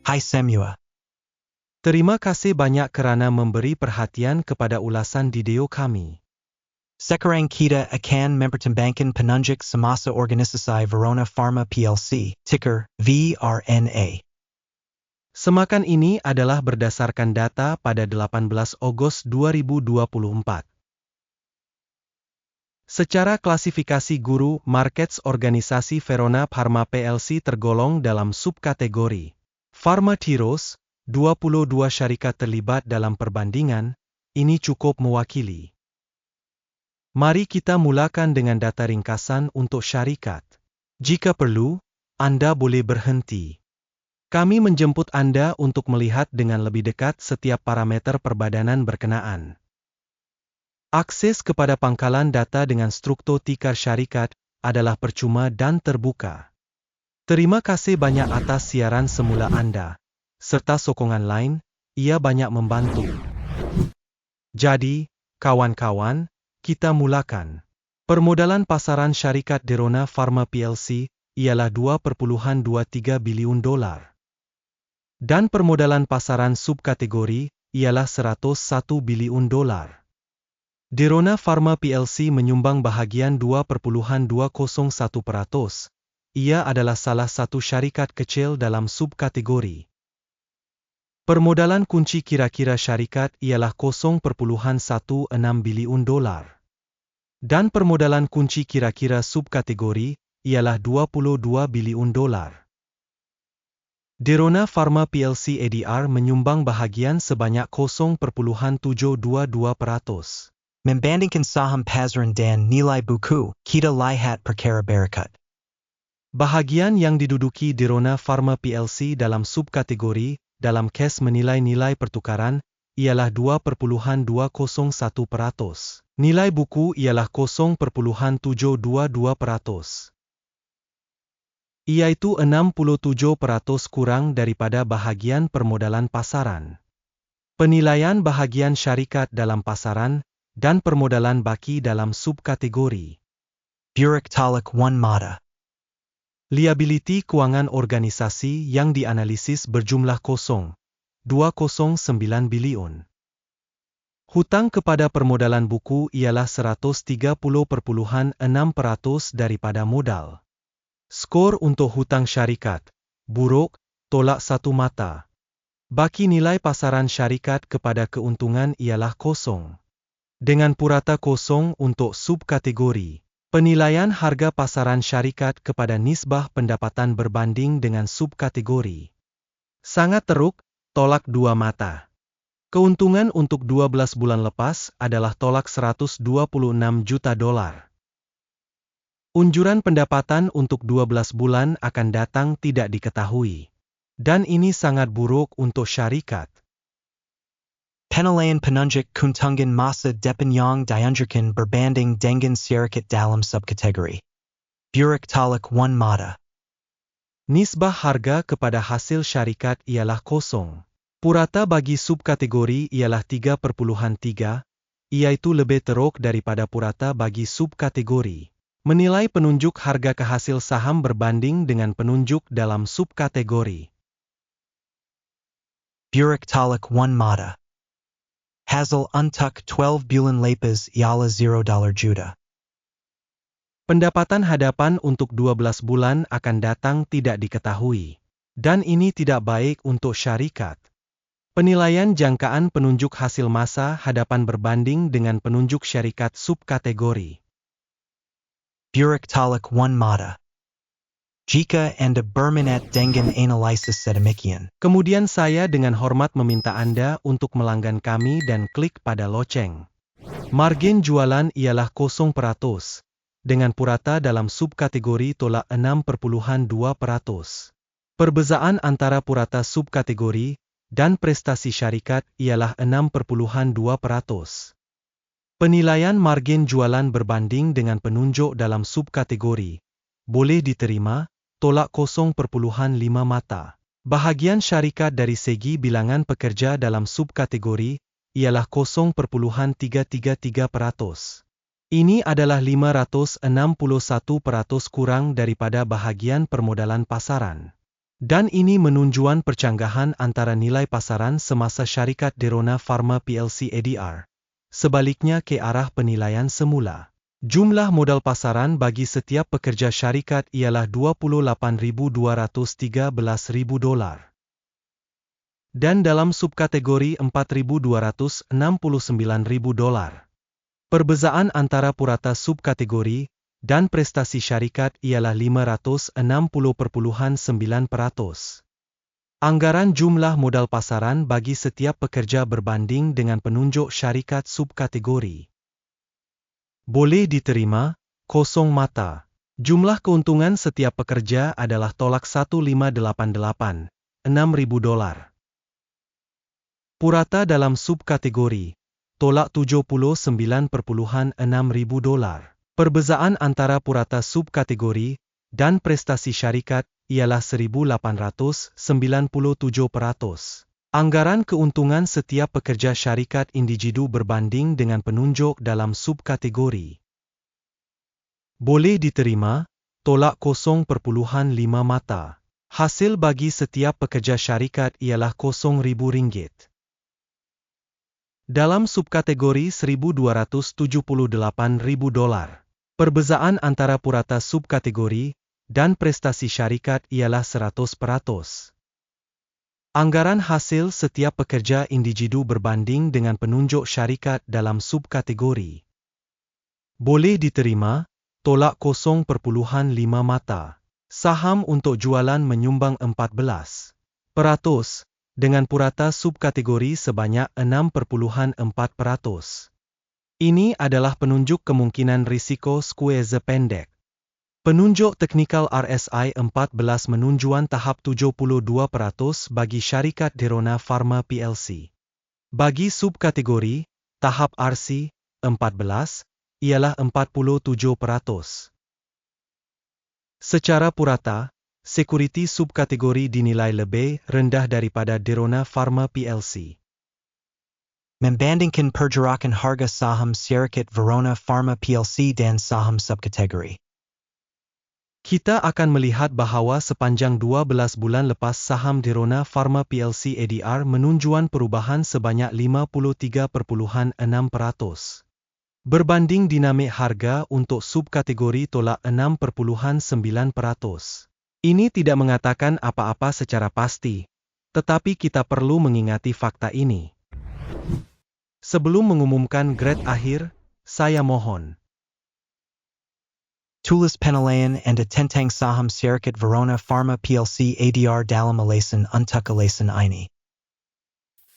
Hai semua. Terima kasih banyak kerana memberi perhatian kepada ulasan video kami. Sekarang kita akan mempertimbangkan penunjuk semasa organisasi Verona Pharma PLC, ticker VRNA. Semakan ini adalah berdasarkan data pada 18 Agustus 2024. Secara klasifikasi guru, markets organisasi Verona Pharma PLC tergolong dalam subkategori Pharma Tiros, 22 syarikat terlibat dalam perbandingan, ini cukup mewakili. Mari kita mulakan dengan data ringkasan untuk syarikat. Jika perlu, Anda boleh berhenti. Kami menjemput Anda untuk melihat dengan lebih dekat setiap parameter perbadanan berkenaan. Akses kepada pangkalan data dengan struktur tikar syarikat adalah percuma dan terbuka. Terima kasih banyak atas siaran semula Anda, serta sokongan lain, ia banyak membantu. Jadi, kawan-kawan, kita mulakan. Permodalan pasaran syarikat Verona Pharma PLC ialah $2.23 bilion. Dan permodalan pasaran subkategori ialah $101 bilion. Verona Pharma PLC menyumbang bahagian 2.201%. Ia adalah salah satu syarikat kecil dalam subkategori. Permodalan kunci kira-kira syarikat ialah $0.16 bilion. Dan permodalan kunci kira-kira subkategori ialah $22 bilion. Verona Pharma PLC ADR menyumbang bahagian sebanyak 0.722%. Membandingkan saham pasaran dan nilai buku, kita lihat perkara berikut. Bahagian yang diduduki Verona Pharma PLC dalam subkategori dalam kes menilai nilai pertukaran ialah 2.201%. Nilai buku ialah 0.722%. Iaitu 67% kurang daripada bahagian permodalan pasaran. Penilaian bahagian syarikat dalam pasaran dan permodalan baki dalam subkategori. Buruk talak one mata. Liability keuangan organisasi yang dianalisis berjumlah 209 bilion. Hutang kepada permodalan buku ialah 130.6% daripada modal. Skor untuk hutang syarikat, buruk, tolak satu mata. Baki nilai pasaran syarikat kepada keuntungan ialah 0. Dengan purata 0 untuk subkategori. Penilaian harga pasaran syarikat kepada nisbah pendapatan berbanding dengan subkategori. Sangat teruk, tolak dua mata. Keuntungan untuk 12 bulan lepas adalah tolak $126 juta. Unjuran pendapatan untuk 12 bulan akan datang tidak diketahui. Dan ini sangat buruk untuk syarikat. Penilaian penunjuk keuntungan masa depan yang dianjurkan berbanding dengan syarikat dalam subkategori. Buruk talak one mata. Nisbah harga kepada hasil syarikat ialah 0. Purata bagi subkategori ialah 3.3, iaitu lebih teruk daripada purata bagi subkategori. Menilai penunjuk harga kehasil saham berbanding dengan penunjuk dalam subkategori. Buruk talak one mata. Hasil untuk 12 bulan lepas ialah $0 juta. Pendapatan hadapan untuk 12 bulan akan datang tidak diketahui. Dan ini tidak baik untuk syarikat. Penilaian jangkaan penunjuk hasil masa hadapan berbanding dengan penunjuk syarikat subkategori. Buruk talak one mata. Jika Anda berminat dengan analisis sedemikian, kemudian saya dengan hormat meminta Anda untuk melanggan kami dan klik pada loceng. Margin jualan ialah 0%, dengan purata dalam subkategori tolak 6.2%. Perbezaan antara purata subkategori dan prestasi syarikat ialah 6.2%. Penilaian margin jualan berbanding dengan penunjuk dalam subkategori boleh diterima, tolak 0.5 mata. Bahagian syarikat dari segi bilangan pekerja dalam subkategori ialah 0.333%. Ini adalah 561% kurang daripada bahagian permodalan pasaran. Dan ini menunjukkan percanggahan antara nilai pasaran semasa syarikat Derona Pharma PLC ADR. Sebaliknya ke arah penilaian semula. Jumlah modal pasaran bagi setiap pekerja syarikat ialah $28.213.000. Dan dalam subkategori $4.269.000. Perbezaan antara purata subkategori dan prestasi syarikat ialah 560,9%. Anggaran jumlah modal pasaran bagi setiap pekerja berbanding dengan penunjuk syarikat subkategori. Boleh diterima, kosong mata. Jumlah keuntungan setiap pekerja adalah tolak $1,588,600. Purata dalam subkategori, tolak $79,600. Perbezaan antara purata subkategori dan prestasi syarikat ialah 1.897%. Anggaran keuntungan setiap pekerja syarikat individu berbanding dengan penunjuk dalam subkategori. Boleh diterima, tolak 0,5 mata. Hasil bagi setiap pekerja syarikat ialah RM0.000. Dalam subkategori $1.278.000. Perbezaan antara purata subkategori dan prestasi syarikat ialah 100%. Anggaran hasil setiap pekerja individu berbanding dengan penunjuk syarikat dalam subkategori. Boleh diterima, tolak 0,5 mata. Saham untuk jualan menyumbang 14%, dengan purata subkategori sebanyak 6,4%. Ini adalah penunjuk kemungkinan risiko squeeze pendek. Penunjuk teknikal RSI 14 menunjukkan tahap 72% bagi syarikat Derona Pharma PLC. Bagi subkategori, tahap RC 14 ialah 47%. Secara purata, security subkategori dinilai lebih rendah daripada Derona Pharma PLC. Membandingkan pergerakan harga saham Syarikat Verona Pharma PLC dan saham subkategori. Kita akan melihat bahawa sepanjang 12 bulan lepas saham Derona Pharma PLC ADR menunjukkan perubahan sebanyak 53,6%. Berbanding dinamik harga untuk subkategori tolak 6,9%. Ini tidak mengatakan apa-apa secara pasti, tetapi kita perlu mengingati fakta ini. Sebelum mengumumkan grade akhir, saya mohon. Tulis penilaian Anda tentang saham Syarikat Verona Pharma PLC ADR dalam alasan untuk alasan ini.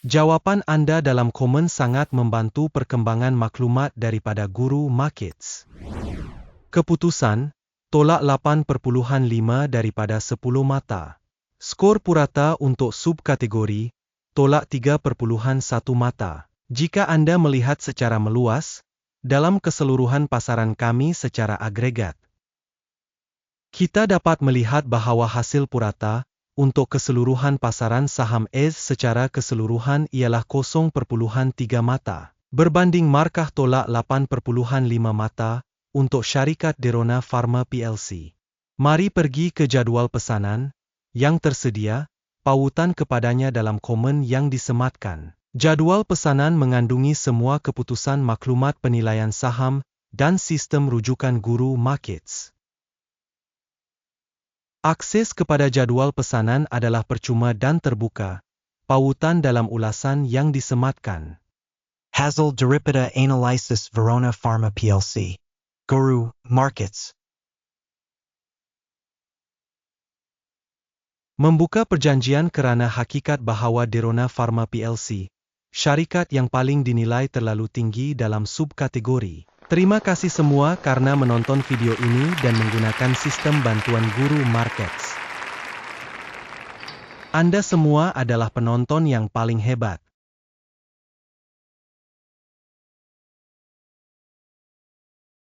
Jawapan Anda dalam komen sangat membantu perkembangan maklumat daripada Guru Markets. Keputusan, tolak 8,5 daripada 10 mata. Skor purata untuk subkategori, tolak 3,1 mata. Jika Anda melihat secara meluas, dalam keseluruhan pasaran kami secara agregat, kita dapat melihat bahawa hasil purata untuk keseluruhan pasaran saham AS secara keseluruhan ialah 0,3 mata, berbanding markah tolak 8,5 mata untuk syarikat Derona Pharma PLC. Mari pergi ke jadual pesanan yang tersedia, pautan kepadanya dalam komen yang disematkan. Jadual pesanan mengandungi semua keputusan maklumat penilaian saham dan sistem rujukan Guru Markets. Akses kepada jadual pesanan adalah percuma dan terbuka. Pautan dalam ulasan yang disematkan. Hasil daripada analisis Verona Pharma PLC. Guru Markets. Membuka perjanjian kerana hakikat bahawa Derona Pharma PLC, syarikat yang paling dinilai terlalu tinggi dalam subkategori. Terima kasih semua karena menonton video ini dan menggunakan sistem bantuan Guru Markets. Anda semua adalah penonton yang paling hebat.